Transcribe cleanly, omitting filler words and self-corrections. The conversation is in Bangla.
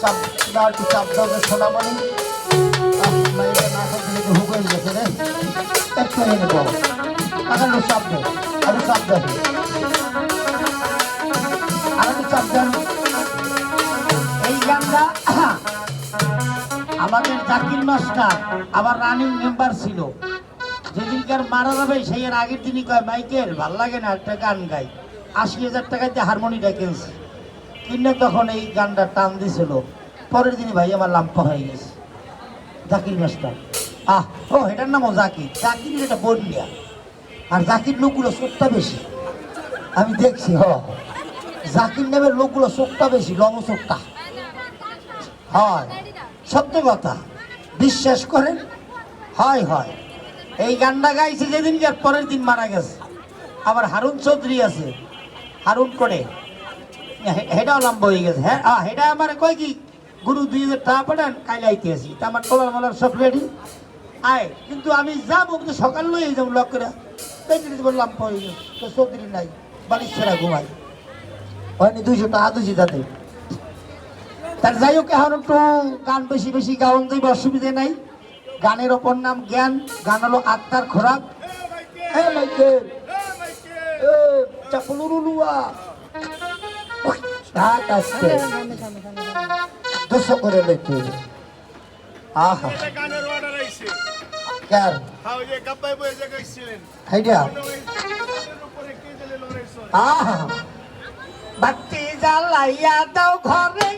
চাপ না একটু চাপ দাও যে সোনামণি মাইরা না খাইতে হুক হয়ে গেছে রে একটু এনে দাও এখন চাপ দাও আরো চাপ দাও আর একটু চাপ দেন এই গানটা আমাদের জাকির মাস্টার আবার রানিং মেম্বার ছিল যেদিনকার মারা যাবে সেই এর আগের দিনই কয় মাইকেল ভাল লাগে না একটা গান গাই ৮০,০০০ টাকাতে হারমোনিটা কিনছে কিনে তখন এই গানটা টান দিছিল পরের দিনই ভাই আমার লাম্পা হয়ে গেছে জাকির মাস্টার ও এটার নামও জাকির জাকির এটা বন্যা আর জাকির লোকগুলো চোখটা বেশি আমি দেখছি জাকির নামের লোকগুলো চোখটা বেশি লম চোখটা হয় সত্য কথা বিশ্বাস করেন হয় হয় এই গানটা গাইছে যেদিনকার পরের দিন মারা গেছে আবার হারুন চৌধুরী আছে হারুন করে হেটাও লম্বা হয়ে গেছে হ্যাঁ হেটা আমার কয় কি গুরু ২,০০০ টাকা পাঠান কাইলে আইতে আসি তা আমার কলার মলার সব রেডি আয় কিন্তু আমি যাবো কিন্তু সকাল লই যাবো লক করে বললাম হয়ে গেছে তো চৌধুরী নাই বালিশ ছেড়া ঘুমাই হয়নি ২০০ টাকা দুজি তাতে তার যাই হোক এখন একটু গান বেশি বেশি গাউন যাইব অসুবিধে নাই গানের ওপর নাম জ্ঞান গান হলো আত্মার খোরাক করে লেখে আহা বাতি জ্বালাইয়া দাও ঘরে